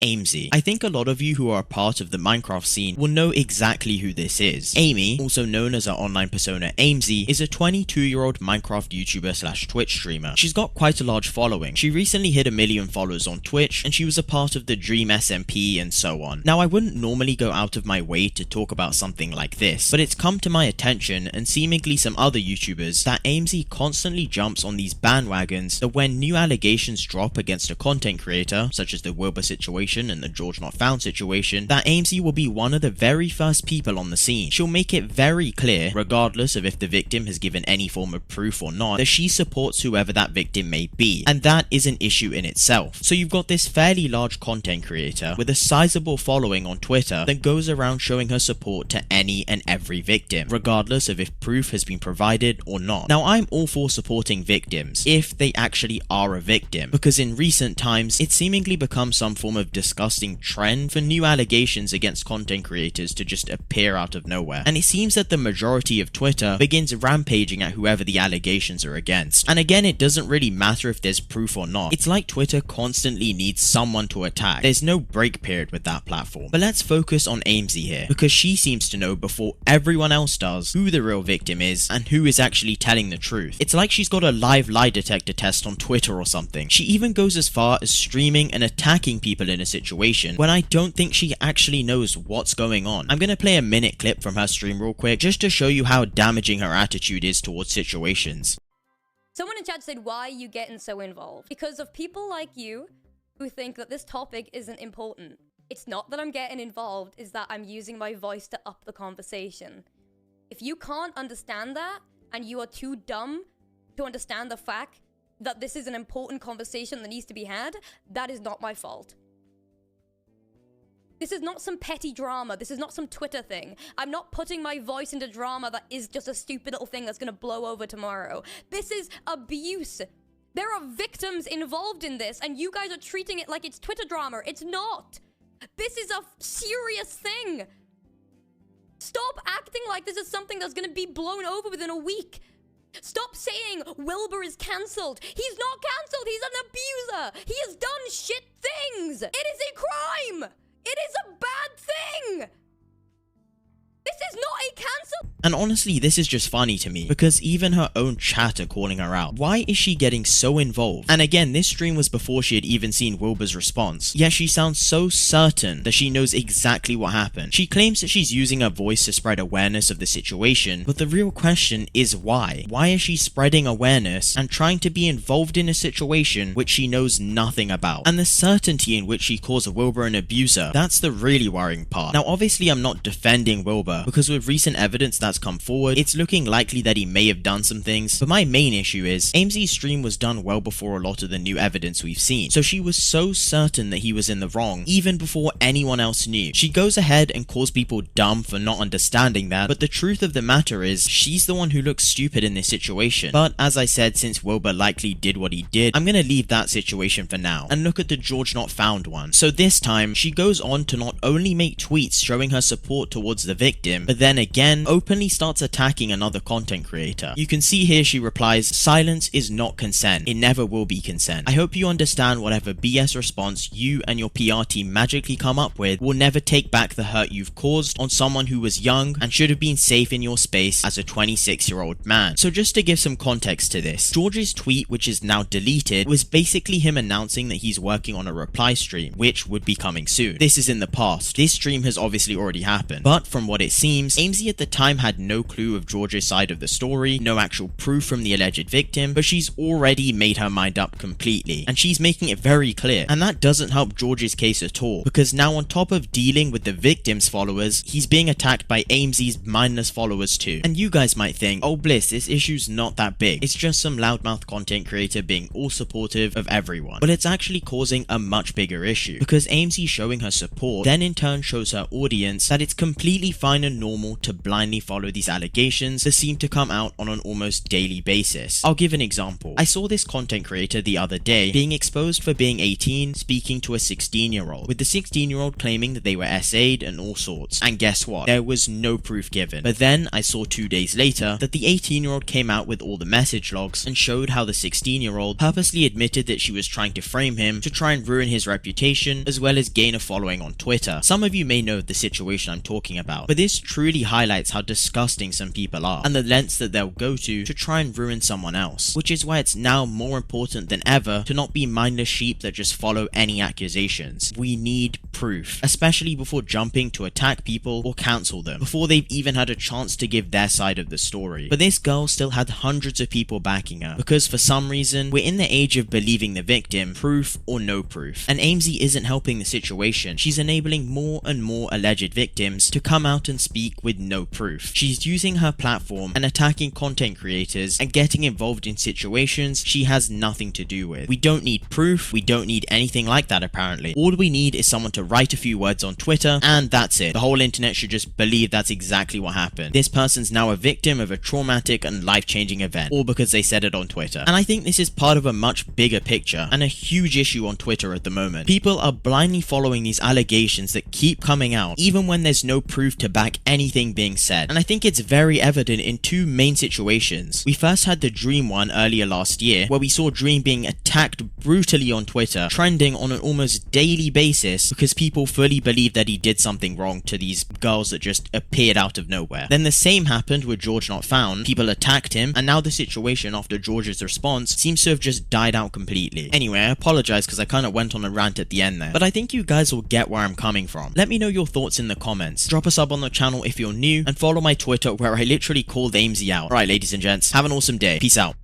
Aimsey. I think a lot of you who are a part of the Minecraft scene will know exactly who this is. Amy, also known as her online persona Aimsey, is a 22-year-old Minecraft YouTuber slash Twitch streamer. She's got quite a large following. She recently hit 1 million followers on Twitch, and she was a part of the Dream SMP and so on. Now, I wouldn't normally go out of my way to talk about something like this, but it's come to my attention, and seemingly some other YouTubers, that Aimsey constantly jumps on these bandwagons that when new allegations drop against a content creator, such as the Wilbur situation and the GeorgeNotFound situation, that Aimsey will be one of the very first people on the scene. She'll make it very clear, regardless of if the victim has given any form of proof or not, that she supports whoever that victim may be, and that is an issue in itself. So you've got this fairly large content creator with a sizable following on Twitter that goes around showing her support to any and every victim, regardless of if proof has been provided or not. Now, I'm all for supporting victims, if they actually are a victim, because in recent times, it's seemingly become some form of disgusting trend for new allegations against content creators to just appear out of nowhere. And it seems that the majority of Twitter begins rampaging at whoever the allegations are against. And again, it doesn't really matter if there's proof or not. It's like Twitter constantly needs someone to attack. There's no break period with that platform. But let's focus on Aimsey here, because she seems to know before everyone else does who the real victim is and who is actually telling the truth. It's like she's got a live lie detector test on Twitter or something. She even goes as far as streaming and attacking people in a situation when I don't think she actually knows what's going on. I'm gonna play a minute clip from her stream real quick just to show you how damaging her attitude is towards situations. Someone in chat said, why are you getting so involved? Because of people like you who think that this topic isn't important. It's not that I'm getting involved, it's that I'm using my voice to up the conversation. If you can't understand that, and you are too dumb to understand the fact that this is an important conversation that needs to be had, that is not my fault. This is not some petty drama. This is not some Twitter thing. I'm not putting my voice into drama that is just a stupid little thing that's gonna blow over tomorrow. This is abuse. There are victims involved in this, and you guys are treating it like it's Twitter drama. It's not. This is a serious thing. Stop acting like this is something that's gonna be blown over within a week. Stop saying Wilbur is cancelled. He's not cancelled. He's an abuser. He has done shit things. It is a crime. It is a bad thing! This is not a cancel! And honestly, this is just funny to me, because even her own chat are calling her out. Why is she getting so involved? And again, this stream was before she had even seen Wilbur's response. Yet she sounds so certain that she knows exactly what happened. She claims that she's using her voice to spread awareness of the situation, but the real question is why? Why is she spreading awareness and trying to be involved in a situation which she knows nothing about? And the certainty in which she calls Wilbur an abuser, that's the really worrying part. Now obviously I'm not defending Wilbur, because with recent evidence that's come forward, it's looking likely that he may have done some things, but my main issue is, Aimsey's stream was done well before a lot of the new evidence we've seen, so she was so certain that he was in the wrong, even before anyone else knew. She goes ahead and calls people dumb for not understanding that, but the truth of the matter is, she's the one who looks stupid in this situation. But as I said, since Wilbur likely did what he did, I'm gonna leave that situation for now, and look at the GeorgeNotFound one. So this time, she goes on to not only make tweets showing her support towards the victim, but then again, openly starts attacking another content creator. You can see here she replies, "Silence is not consent. It never will be consent. I hope you understand whatever BS response you and your PR team magically come up with will never take back the hurt you've caused on someone who was young and should have been safe in your space as a 26-year-old man." So just to give some context to this, George's tweet, which is now deleted, was basically him announcing that he's working on a reply stream, which would be coming soon. This is in the past. This stream has obviously already happened, but from what it seems, Aimsey at the time had no clue of George's side of the story, no actual proof from the alleged victim, but she's already made her mind up completely, and she's making it very clear, and that doesn't help George's case at all, because now on top of dealing with the victim's followers, he's being attacked by Aimsey's mindless followers too. And you guys might think, oh Bliss, this issue's not that big, it's just some loudmouth content creator being all supportive of everyone. But it's actually causing a much bigger issue, because Aimsey showing her support then in turn shows her audience that it's completely fine and normal to blindly follow follow these allegations that seem to come out on an almost daily basis. I'll give an example. I saw this content creator the other day being exposed for being 18 speaking to a 16-year-old, with the 16-year-old claiming that they were SA'd and all sorts. And guess what? There was no proof given. But then I saw 2 days later that the 18-year-old came out with all the message logs and showed how the 16-year-old purposely admitted that she was trying to frame him to try and ruin his reputation as well as gain a following on Twitter. Some of you may know the situation I'm talking about, but this truly highlights how disgusting some people are and the lengths that they'll go to try and ruin someone else, which is why it's now more important than ever to not be mindless sheep that just follow any accusations. We need proof, especially before jumping to attack people or cancel them, before they've even had a chance to give their side of the story. But this girl still had hundreds of people backing her, because for some reason, we're in the age of believing the victim, proof or no proof. And Aimsey isn't helping the situation. She's enabling more and more alleged victims to come out and speak with no proof. She's using her platform and attacking content creators and getting involved in situations she has nothing to do with. We don't need proof, we don't need anything like that apparently. All we need is someone to write a few words on Twitter and that's it. The whole internet should just believe that's exactly what happened. This person's now a victim of a traumatic and life-changing event, all because they said it on Twitter. And I think this is part of a much bigger picture and a huge issue on Twitter at the moment. People are blindly following these allegations that keep coming out, even when there's no proof to back anything being said. And I think it's very evident in two main situations. We first had the Dream one earlier last year, where we saw Dream being attacked brutally on Twitter, trending on an almost daily basis because people fully believed that he did something wrong to these girls that just appeared out of nowhere. Then the same happened with GeorgeNotFound. People attacked him, and now the situation after George's response seems to have just died out completely. Anyway, I apologize because I kind of went on a rant at the end there, but I think you guys will get where I'm coming from. Let me know your thoughts in the comments. Drop a sub on the channel if you're new, and follow my Twitter where I literally called Aimsey out. Alright ladies and gents, have an awesome day. Peace out.